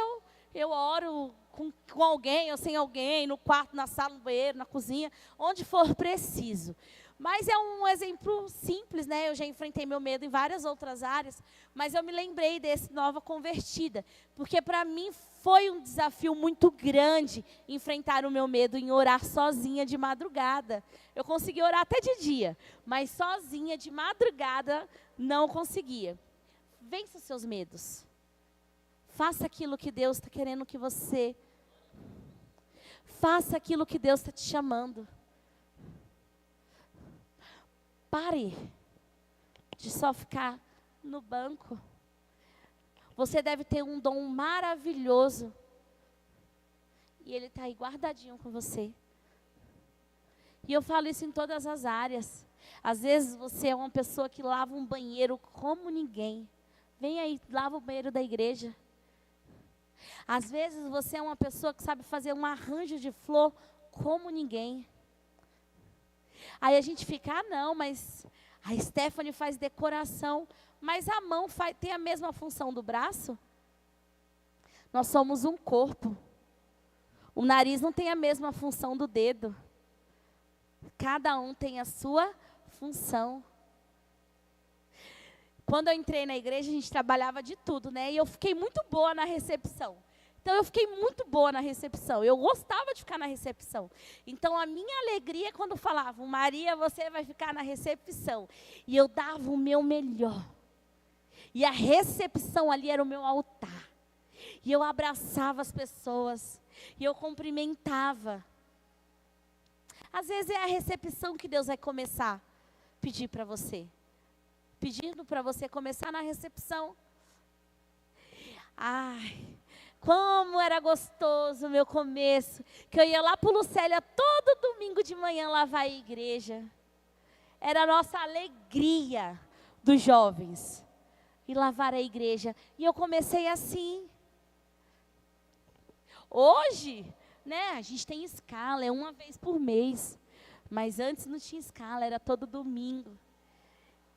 A: eu oro com alguém ou sem alguém, no quarto, na sala, no banheiro, na cozinha, onde for preciso. Mas é um exemplo simples, né? Eu já enfrentei meu medo em várias outras áreas, mas eu me lembrei desse nova convertida, porque para mim foi um desafio muito grande enfrentar o meu medo em orar sozinha de madrugada. Eu consegui orar até de dia, mas sozinha de madrugada não conseguia. Vença os seus medos. Faça aquilo que Deus está querendo que você... Faça aquilo que Deus está te chamando. Pare de só ficar no banco. Você deve ter um dom maravilhoso. E ele está aí guardadinho com você. E eu falo isso em todas as áreas. Às vezes você é uma pessoa que lava um banheiro como ninguém. Vem aí, lava o banheiro da igreja. Às vezes você é uma pessoa que sabe fazer um arranjo de flor como ninguém. Aí a gente fica, não, mas a Stephanie faz decoração, mas a mão tem a mesma função do braço? Nós somos um corpo. O nariz não tem a mesma função do dedo. Cada um tem a sua função. Quando eu entrei na igreja, a gente trabalhava de tudo, né? E eu fiquei muito boa na recepção. Então, eu fiquei muito boa na recepção. Eu gostava de ficar na recepção. Então, a minha alegria é quando falavam, Maria, você vai ficar na recepção. E eu dava o meu melhor. E a recepção ali era o meu altar. E eu abraçava as pessoas. E eu cumprimentava. Às vezes é a recepção que Deus vai começar a pedir para você. Pedindo para você começar na recepção. Ai, como era gostoso o meu começo, que eu ia lá para o Lucélia todo domingo de manhã lavar a igreja. Era a nossa alegria dos jovens, ir lavar a igreja. E eu comecei assim. Hoje, né, a gente tem escala, é uma vez por mês. Mas antes não tinha escala, era todo domingo.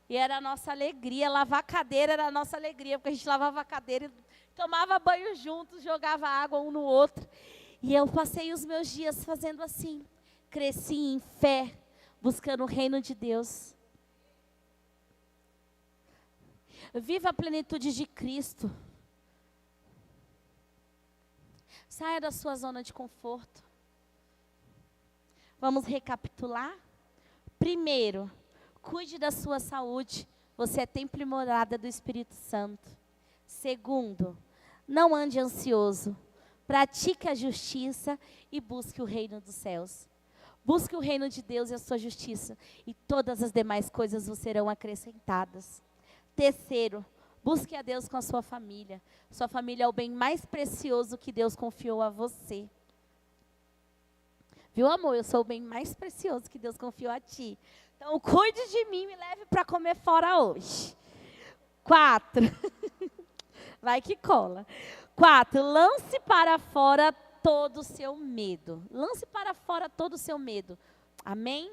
A: E era a nossa alegria, lavar a cadeira era a nossa alegria, porque a gente lavava a cadeira, tomava banho juntos, jogava água um no outro. E eu passei os meus dias fazendo assim. Cresci em fé, buscando o reino de Deus. Viva a plenitude de Cristo. Saia da sua zona de conforto. Vamos recapitular? Primeiro, cuide da sua saúde. Você é templo e morada do Espírito Santo. Segundo, não ande ansioso. pratique a justiça e busque o reino dos céus. Busque o reino de Deus e a sua justiça, e todas as demais coisas vos serão acrescentadas. Terceiro, busque a Deus com a sua família. Sua família é o bem mais precioso que Deus confiou a você. Viu, amor? Eu sou o bem mais precioso que Deus confiou a ti. Então, cuide de mim e me leve para comer fora hoje. 4. Vai que cola. 4. Lance para fora todo o seu medo. Lance para fora todo o seu medo. Amém?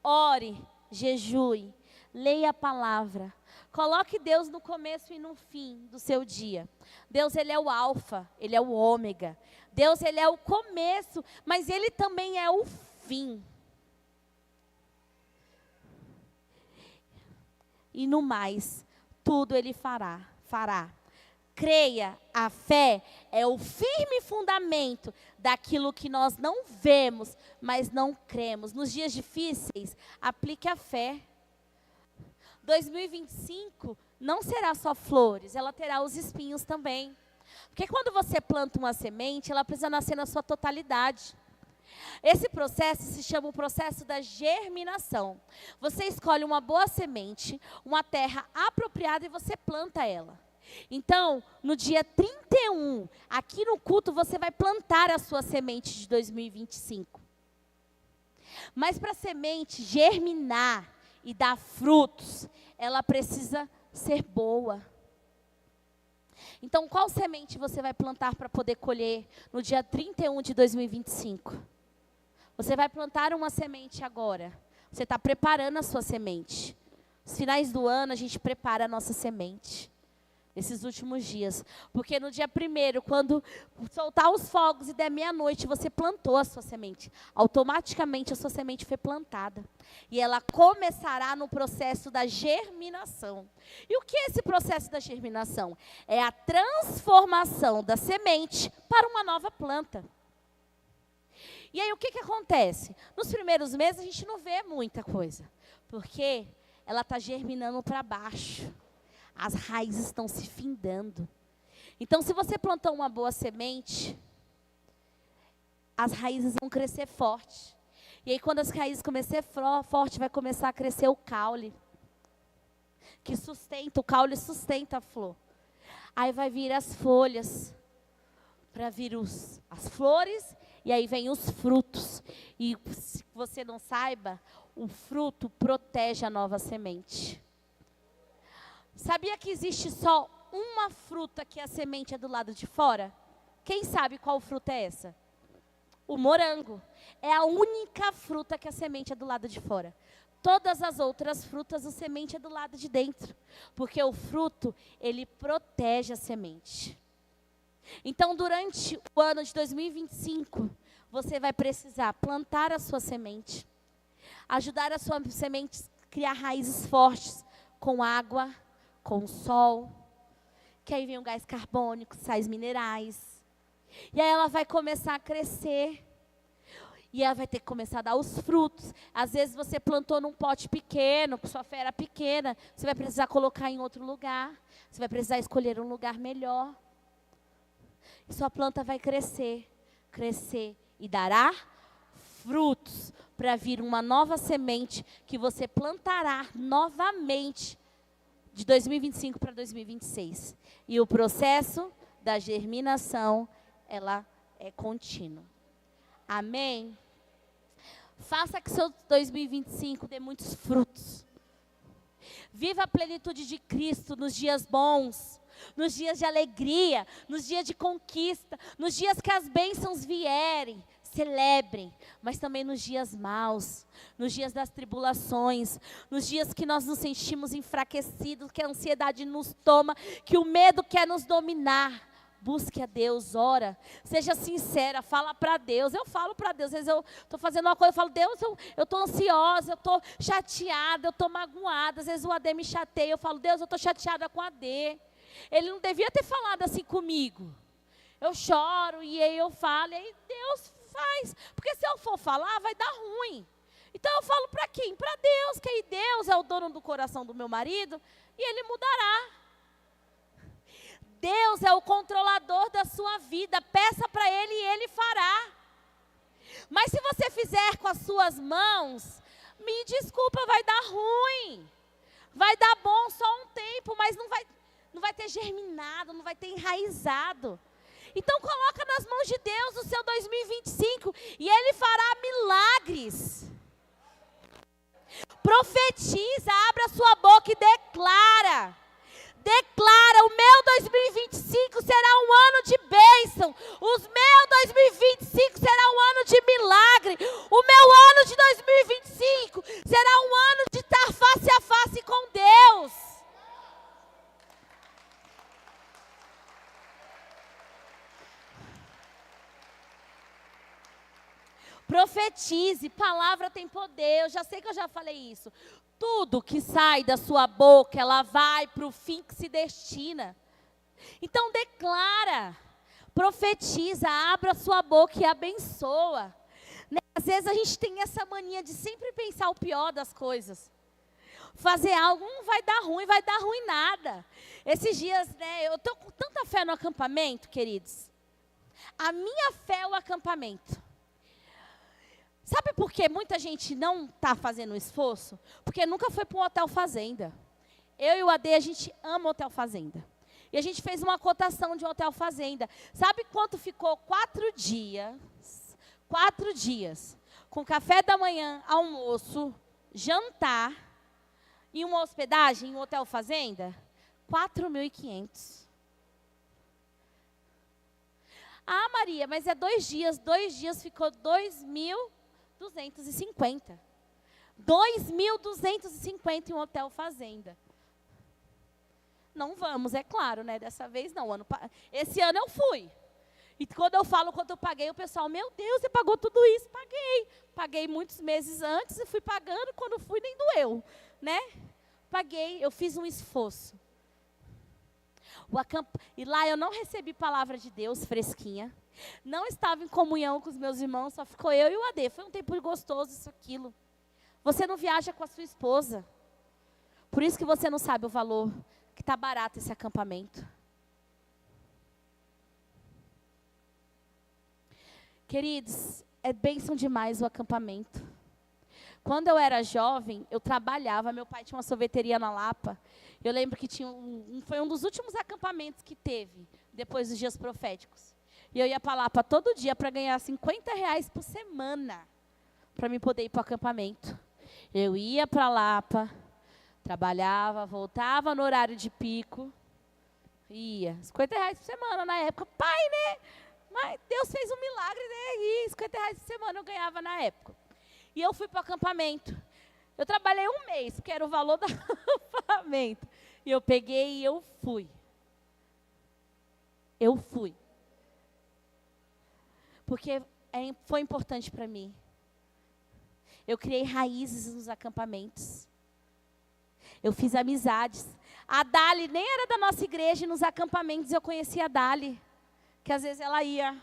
A: Ore, jejue, leia a palavra. Coloque Deus no começo e no fim do seu dia. Deus, Ele é o alfa, Ele é o ômega. Deus, Ele é o começo, mas Ele também é o fim. E no mais, tudo Ele fará. Creia, a fé é o firme fundamento daquilo que nós não vemos, mas não cremos. Nos dias difíceis, aplique a fé. 2025 não será só flores, ela terá os espinhos também. Porque quando você planta uma semente, ela precisa nascer na sua totalidade. Esse processo se chama o processo da germinação. Você escolhe uma boa semente, uma terra apropriada e você planta ela. Então, no dia 31, aqui no culto, você vai plantar a sua semente de 2025. Mas para a semente germinar e dar frutos, ela precisa ser boa. Então, qual semente você vai plantar para poder colher no dia 31 de 2025? Você vai plantar uma semente agora. Você está preparando a sua semente. Nos finais do ano, a gente prepara a nossa semente. Esses últimos dias. Porque no dia 1º, quando soltar os fogos e der meia-noite, você plantou a sua semente. Automaticamente a sua semente foi plantada. E ela começará no processo da germinação. E o que é esse processo da germinação? É a transformação da semente para uma nova planta. E aí o que acontece? Nos primeiros meses a gente não vê muita coisa. Porque ela está germinando para baixo. As raízes estão se findando. Então, se você plantou uma boa semente, as raízes vão crescer forte. E aí, quando as raízes começarem forte, vai começar a crescer o caule. Que sustenta, o caule sustenta a flor. Aí vai vir as folhas, para vir as flores, e aí vem os frutos. E se você não saiba, o fruto protege a nova semente. Sabia que existe só uma fruta que a semente é do lado de fora? Quem sabe qual fruta é essa? O morango. É a única fruta que a semente é do lado de fora. Todas as outras frutas, a semente é do lado de dentro. Porque o fruto, ele protege a semente. Então, durante o ano de 2025, você vai precisar plantar a sua semente. Ajudar a sua semente a criar raízes fortes com água, com o sol, que aí vem o gás carbônico, sais minerais. E aí ela vai começar a crescer. E ela vai ter que começar a dar os frutos. Às vezes você plantou num pote pequeno, sua fé era pequena, você vai precisar colocar em outro lugar. Você vai precisar escolher um lugar melhor. E sua planta vai crescer, crescer e dará frutos para vir uma nova semente que você plantará novamente de 2025 para 2026. E o processo da germinação, ela é contínuo. Amém? Faça que seu 2025 dê muitos frutos. Viva a plenitude de Cristo nos dias bons, nos dias de alegria, nos dias de conquista, nos dias que as bênçãos vierem. Celebrem, mas também nos dias maus, nos dias das tribulações, nos dias que nós nos sentimos enfraquecidos, que a ansiedade nos toma, que o medo quer nos dominar. Busque a Deus, ora, seja sincera, fala para Deus. Eu falo para Deus, às vezes eu estou fazendo uma coisa, eu falo, Deus, eu estou ansiosa, eu estou chateada, eu estou magoada. Às vezes o AD me chateia, eu falo, Deus, eu estou chateada com o AD. Ele não devia ter falado assim comigo. Eu choro e aí eu falo, e aí Deus faz. Porque se eu for falar, vai dar ruim. Então eu falo para quem? Para Deus, que aí Deus é o dono do coração do meu marido e Ele mudará. Deus é o controlador da sua vida. Peça para Ele e Ele fará. Mas se você fizer com as suas mãos, me desculpa, vai dar ruim. Vai dar bom só um tempo, mas não vai ter germinado, não vai ter enraizado. Então coloca nas mãos de Deus o seu 2025 e Ele fará milagres. Profetiza, abra a sua boca e declara. Declara, o meu 2025 será um ano de bênção. O meu 2025 será um ano de milagre. O meu ano de 2025 será um ano de estar face a face com Deus. Profetize, palavra tem poder. Eu já sei que eu já falei isso. Tudo que sai da sua boca, ela vai para o fim que se destina. Então declara, profetiza, abra a sua boca e abençoa. Né? Às vezes a gente tem essa mania de sempre pensar o pior das coisas. Fazer algo, não vai dar ruim nada. Esses dias, né, eu estou com tanta fé no acampamento, queridos. A minha fé é o acampamento. Sabe por que muita gente não está fazendo esforço? Porque nunca foi para um hotel fazenda. Eu e o AD, a gente ama hotel fazenda. E a gente fez uma cotação de um hotel fazenda. Sabe quanto ficou? 4 dias. 4 dias. Com café da manhã, almoço, jantar e uma hospedagem em um hotel fazenda? 4.500. Ah, Maria, mas é 2 dias. 2 dias ficou 2.250. 2.250 em um hotel fazenda. Não vamos, é claro, né? Dessa vez não. Esse ano eu fui. E quando eu falo quanto eu paguei, o pessoal, meu Deus, você pagou tudo isso? Paguei. Paguei muitos meses antes e fui pagando. Quando fui, nem doeu, né? Paguei, eu fiz um esforço. E lá eu não recebi palavra de Deus fresquinha. Não estava em comunhão com os meus irmãos, só ficou eu e o AD. Foi um tempo gostoso isso, aquilo. Você não viaja com a sua esposa. Por isso que você não sabe o valor, que está barato esse acampamento. Queridos, é bênção demais o acampamento. Quando eu era jovem, eu trabalhava, meu pai tinha uma sorveteria na Lapa. Eu lembro que foi um dos últimos acampamentos que teve, depois dos dias proféticos. E eu ia para Lapa todo dia para ganhar R$50 por semana, para mim poder ir para o acampamento. Eu ia para Lapa, trabalhava, voltava no horário de pico, ia. R$50 por semana na época. Pai, né? Mas Deus fez um milagre, né? E R$50 por semana eu ganhava na época. E eu fui para o acampamento. Eu trabalhei 1 mês, porque era o valor do acampamento. E eu peguei e eu fui. Eu fui. Porque foi importante para mim. Eu criei raízes nos acampamentos. Eu fiz amizades. A Dali nem era da nossa igreja, e nos acampamentos eu conhecia a Dali. Que às vezes ela ia.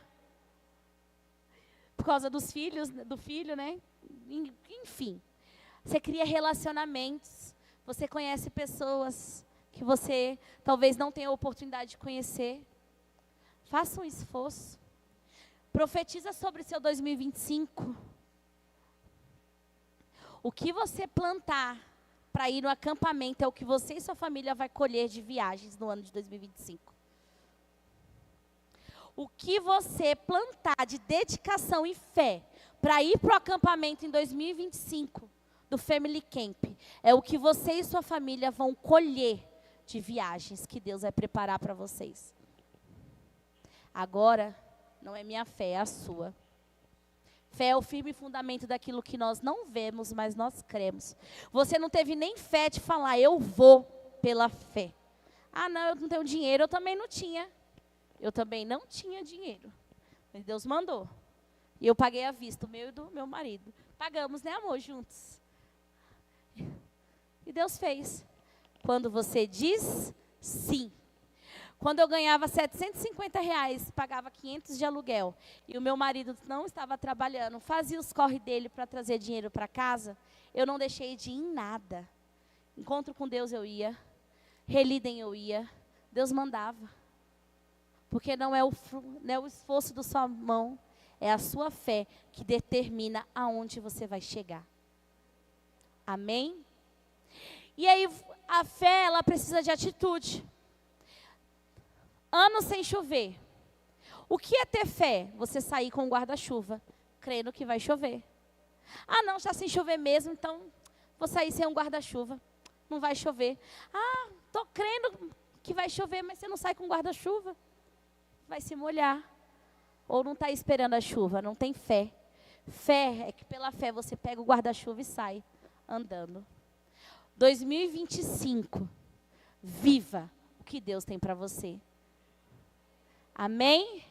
A: Por causa dos filhos, do filho, né? Enfim. Você cria relacionamentos. Você conhece pessoas que você talvez não tenha a oportunidade de conhecer. Faça um esforço. Profetiza sobre o seu 2025. O que você plantar para ir no acampamento é o que você e sua família vai colher de viagens no ano de 2025. O que você plantar de dedicação e fé para ir para o acampamento em 2025 do Family Camp é o que você e sua família vão colher de viagens que Deus vai preparar para vocês. Agora, não é minha fé, é a sua. Fé é o firme fundamento daquilo que nós não vemos, mas nós cremos. Você não teve nem fé de falar, eu vou pela fé. Ah, não, eu não tenho dinheiro, eu também não tinha. Eu também não tinha dinheiro. Mas Deus mandou. E eu paguei à vista, o meu e do meu marido. Pagamos, né, amor, juntos. E Deus fez. Quando você diz sim. Quando eu ganhava R$750, pagava 500 de aluguel, e o meu marido não estava trabalhando, fazia os corre dele para trazer dinheiro para casa, eu não deixei de ir em nada. Encontro com Deus eu ia, relidem eu ia, Deus mandava. Porque não é o esforço da sua mão, é a sua fé que determina aonde você vai chegar. Amém? E aí, a fé, ela precisa de atitude. Ano sem chover. O que é ter fé? Você sair com o guarda-chuva, crendo que vai chover. Ah, não, já sem chover mesmo, então vou sair sem um guarda-chuva. Não vai chover. Ah, estou crendo que vai chover, mas você não sai com guarda-chuva. Vai se molhar. Ou não está esperando a chuva, não tem fé. Fé é que pela fé você pega o guarda-chuva e sai andando. 2025, viva o que Deus tem para você. Amém?